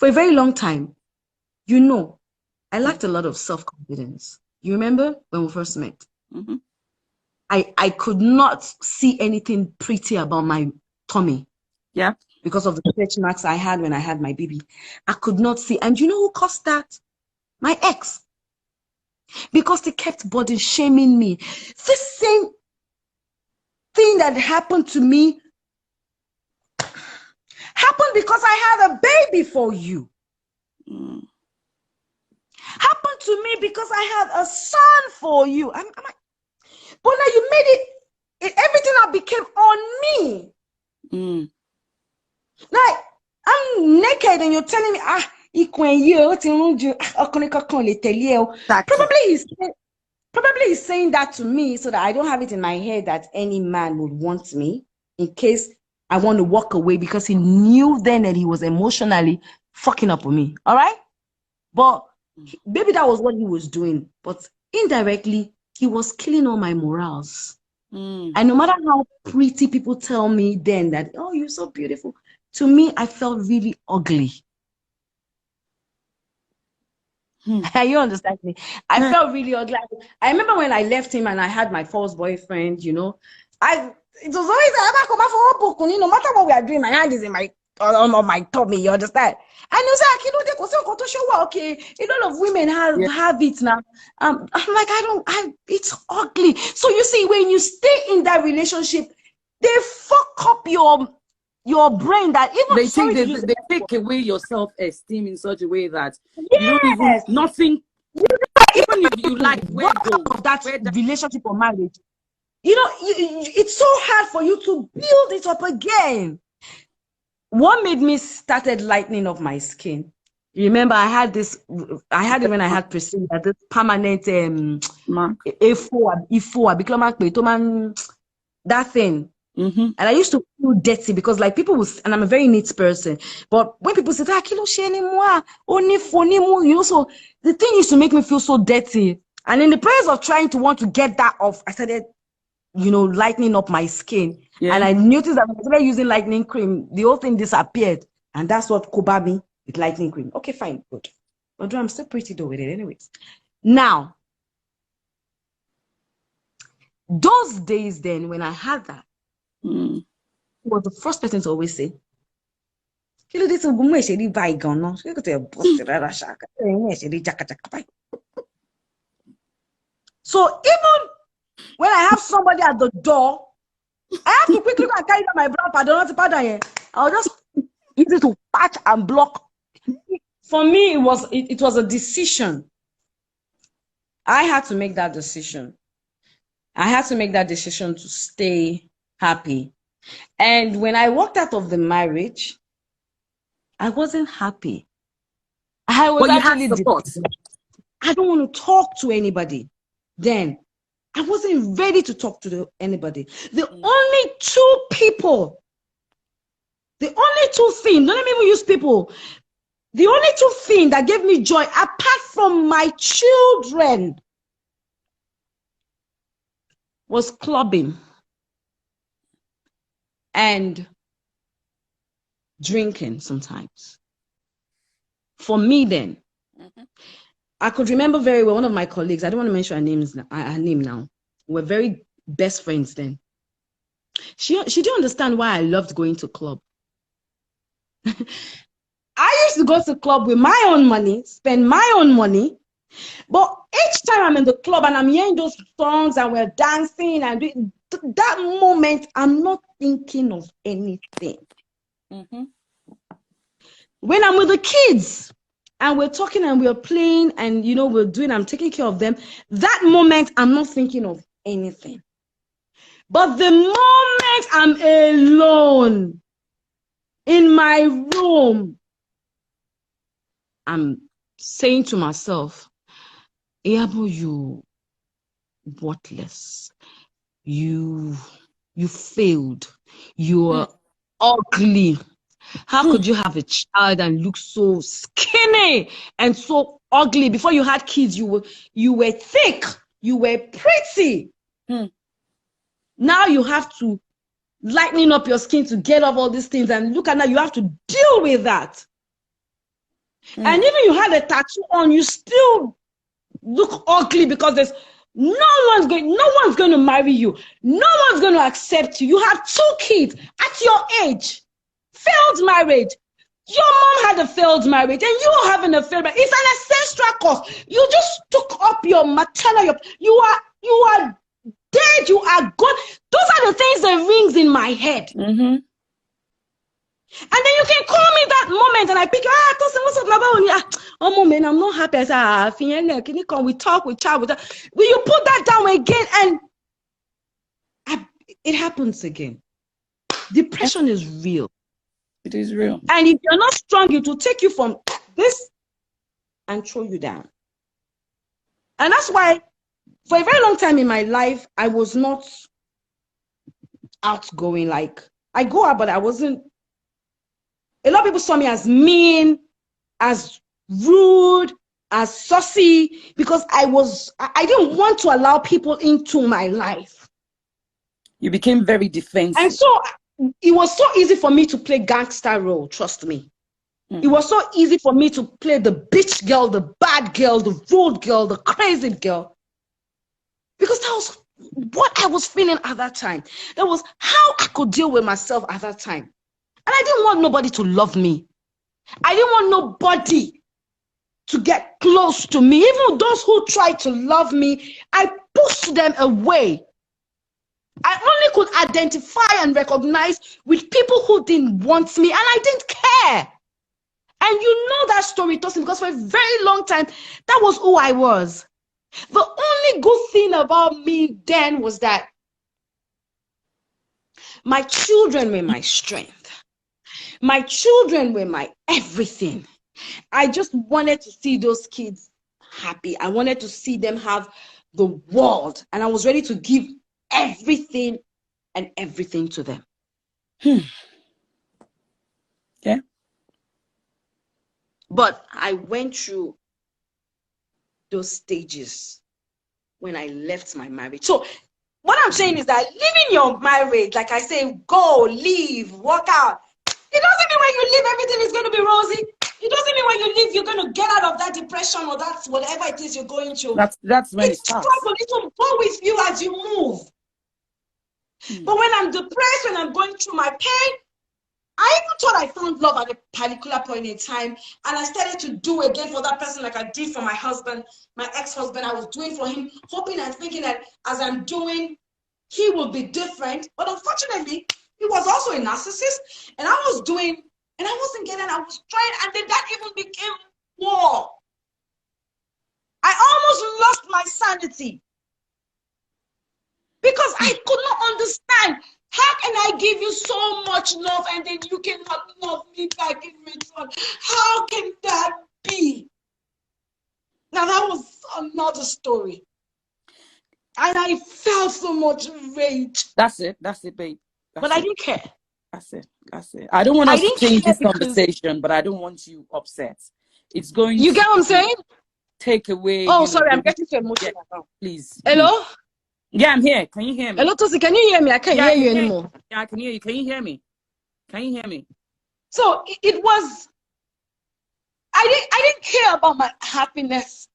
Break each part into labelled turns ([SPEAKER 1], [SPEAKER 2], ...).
[SPEAKER 1] For a very long time, you know, I lacked a lot of self-confidence. You remember when we first met?
[SPEAKER 2] Mm-hmm.
[SPEAKER 1] I could not see anything pretty about my tummy.
[SPEAKER 2] Yeah.
[SPEAKER 1] Because of the stretch marks I had when I had my baby. I could not see. And you know who caused that? My ex. Because they kept body shaming me. This same thing that happened to me happened because I had a baby for you. Happened to me because I had a son for you. I'm like, but now you made it everything that became on me. Like, I'm naked and you're telling me, probably he's saying that to me so that I don't have it in my head that any man would want me in case I want to walk away, because he knew then that he was emotionally fucking up with me. All right? But maybe that was what he was doing. But indirectly, he was killing all my morals. And no matter how pretty people tell me then that, oh, you're so beautiful, to me, I felt really ugly. You understand me? I felt really ugly. I remember when I left him and I had my first boyfriend, you know, it was always, no matter what we are doing, my hand is in on my tummy, you understand? And you say, okay, a lot of women have it now. I'm like, it's ugly. So you see, when you stay in that relationship, they fuck up your brain that even
[SPEAKER 2] they take away your self-esteem in such a way that you don't even nothing. Even if you like
[SPEAKER 1] that relationship or marriage, you know, it's so hard for you to build it up again. What made me started lightening up my skin? Remember, I had it when I had Priscilla, this permanent that thing. And I used to feel dirty because, like, people will, and I'm a very neat person, but when people say, you know, so the thing used to make me feel so dirty. And in the process of trying to want to get that off, I started, you know, lightening up my skin. And I noticed that when I started using lightening cream, the whole thing disappeared. And that's what covered me with lightening cream. Okay, fine, good. But I'm still pretty though with it anyways. Now, those days then, when I had that, he was the first person to always say, so even when I have somebody at the door, I have to quickly go and carry down my brown pardon. I'll just use it to patch and block. For me, it was a decision. I had to make that decision. I had to make that decision to stay happy. And when I walked out of the marriage, I wasn't happy. I was actually I don't want to talk to anybody. Then I wasn't ready to talk to anybody. The only two people, the only two things, don't even use people. The only two things that gave me joy, apart from my children, was clubbing and drinking sometimes. For me then, I could remember very well one of my colleagues, I don't want to mention her name now. We were very best friends then. She didn't understand why I loved going to club. I used to go to club with my own money, spend my own money. But each time I'm in the club and I'm hearing those songs and we're dancing and that moment, I'm not thinking of anything. When I'm with the kids and we're talking and we're playing and, you know, I'm taking care of them, that moment, I'm not thinking of anything. But the moment I'm alone in my room, I'm saying to myself, Iyabo, you worthless. You failed. You are ugly. How could you have a child and look so skinny and so ugly? Before you had kids, you were thick. You were pretty. Now you have to lightening up your skin to get off all these things, and look at now, you have to deal with that. And even you had a tattoo on, you still look ugly because there's no one's going to marry you. No one's going to accept you. You have 2 kids at your age. Failed marriage. Your mom had a failed marriage and you're having a failed marriage. It's an ancestral cause. You just took up your maternal, you are dead, you are gone. Those are the things that rings in my head. And then you can call me that moment and I pick, what's up, oh, moment, I'm not happy. I say, can you come? We talk, we chat, will you put that down again? And it happens again. Depression is real.
[SPEAKER 2] It is real.
[SPEAKER 1] And if you're not strong, it will take you from this and throw you down. And that's why for a very long time in my life, I was not outgoing. Like, I go out, but I wasn't. A lot of people saw me as mean, as rude, as saucy, because I didn't want to allow people into my life.
[SPEAKER 2] You became very defensive.
[SPEAKER 1] And so it was so easy for me to play gangster role, trust me. It was so easy for me to play the bitch girl, the bad girl, the rude girl, the crazy girl. Because that was what I was feeling at that time. That was how I could deal with myself at that time. And I didn't want nobody to love me. I didn't want nobody to get close to me. Even those who tried to love me, I pushed them away. I only could identify and recognize with people who didn't want me, and I didn't care. And you know that story, Tosin, because for a very long time, that was who I was. The only good thing about me then was that my children were my strength. My children were my everything. I just wanted to see those kids happy. I wanted to see them have the world. And I was ready to give everything and everything to them.
[SPEAKER 2] Yeah.
[SPEAKER 1] But I went through those stages when I left my marriage. So what I'm saying is that living your marriage, like I say, go, leave, walk out. It doesn't mean when you leave, everything is going to be rosy. It doesn't mean when you leave, you're going to get out of that depression or that's whatever it is you're going through.
[SPEAKER 2] That's when it starts.
[SPEAKER 1] It will go with you as you move. But when I'm depressed, when I'm going through my pain, I even thought I found love at a particular point in time, and I started to do again for that person like I did for my husband, my ex-husband. I was doing for him, hoping and thinking that as I'm doing, he will be different. But unfortunately, he was also a narcissist, and I was doing, and I wasn't getting, I was trying, and then that even became war. I almost lost my sanity because I could not understand. How can I give you so much love and then you cannot love me back in return? How can that be? Now that was another story. And I felt so much rage.
[SPEAKER 2] That's it, babe.
[SPEAKER 1] But I didn't care.
[SPEAKER 2] That's it. I don't want us to change this conversation, but I don't want you upset. It's going
[SPEAKER 1] You get what I'm saying?
[SPEAKER 2] Take away.
[SPEAKER 1] Oh, sorry, I'm getting too emotional now.
[SPEAKER 2] Please.
[SPEAKER 1] Hello?
[SPEAKER 2] Yeah, I'm here. Can you hear me?
[SPEAKER 1] Hello, Tosi, can you hear me? I can't hear you anymore.
[SPEAKER 2] Yeah, I can hear you. Can you hear me? Can you hear me?
[SPEAKER 1] So it was, I didn't care about my happiness.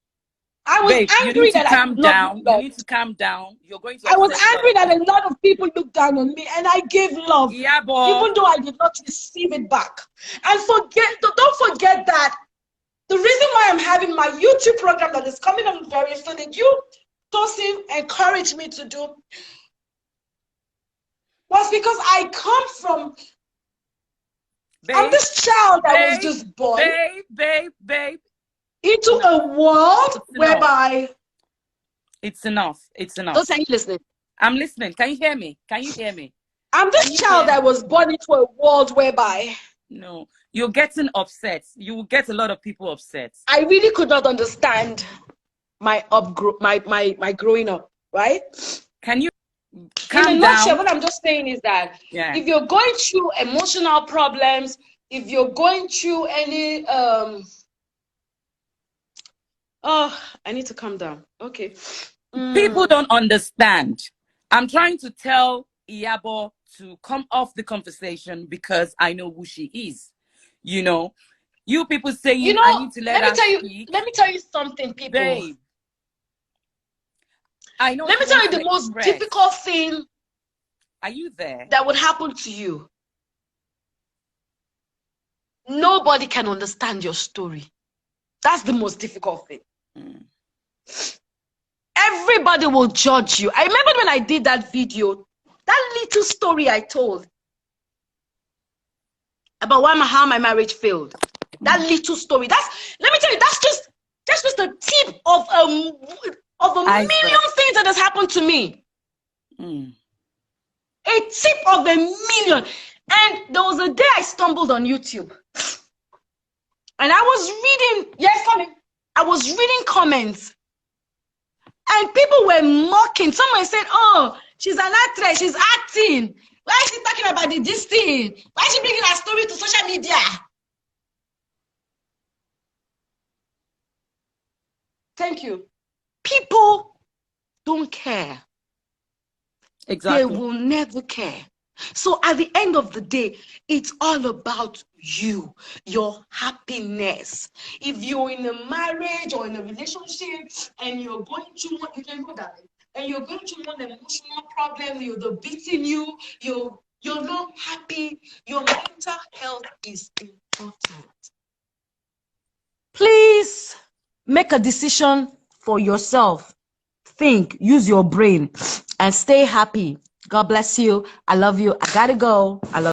[SPEAKER 1] I was angry that I could not be loved.
[SPEAKER 2] You need to calm down. You're going to.
[SPEAKER 1] I was angry that a lot of people looked down on me, and I gave love,
[SPEAKER 2] Iyabo,
[SPEAKER 1] even though I did not receive it back. And don't forget that the reason why I'm having my YouTube program that is coming on very soon, that you, Tosin, encouraged me to do, was because I come from, I'm this child that was just born into a world whereby
[SPEAKER 2] it's enough.
[SPEAKER 1] Those, are you listening?
[SPEAKER 2] I'm listening. Can you hear me? I'm
[SPEAKER 1] this child that was born into a world whereby
[SPEAKER 2] you're getting upset. You will get a lot of people upset.
[SPEAKER 1] I really could not understand my growing up, right?
[SPEAKER 2] Can you calm down?
[SPEAKER 1] In a nutshell, what I'm just saying is that if you're going through emotional problems, if you're going through any I need to calm down. Okay.
[SPEAKER 2] People don't understand. I'm trying to tell Iyabo to come off the conversation because I know who she is. You know, You people saying,
[SPEAKER 3] You know,
[SPEAKER 2] I need to let her speak.
[SPEAKER 3] Let me tell you something, people.
[SPEAKER 2] Babe, I know.
[SPEAKER 3] Let me tell you the most difficult thing.
[SPEAKER 2] Are you there?
[SPEAKER 3] That would happen to you. Nobody can understand your story. That's the most difficult thing. Everybody will judge you. I remember when I did that video, that little story I told about how my marriage failed. That little story. Let me tell you, that's just the tip of a million things that has happened to me. A tip of a million. And there was a day I stumbled on YouTube. And I was reading, I was reading comments. And people were mocking. Someone said, oh, she's an actress, she's acting. Why is she talking about this thing? Why is she bringing her story to social media? Thank you. People don't care.
[SPEAKER 2] Exactly.
[SPEAKER 3] They will never care. So at the end of the day, it's all about you, your happiness. If you're in a marriage or in a relationship and you're going through one, you can go that way, and you're going through one emotional problem, they're beating you, you're not happy, your mental health is important. Please make a decision for yourself. Think, use your brain, and stay happy. God bless you. I love you. I gotta go. I love you.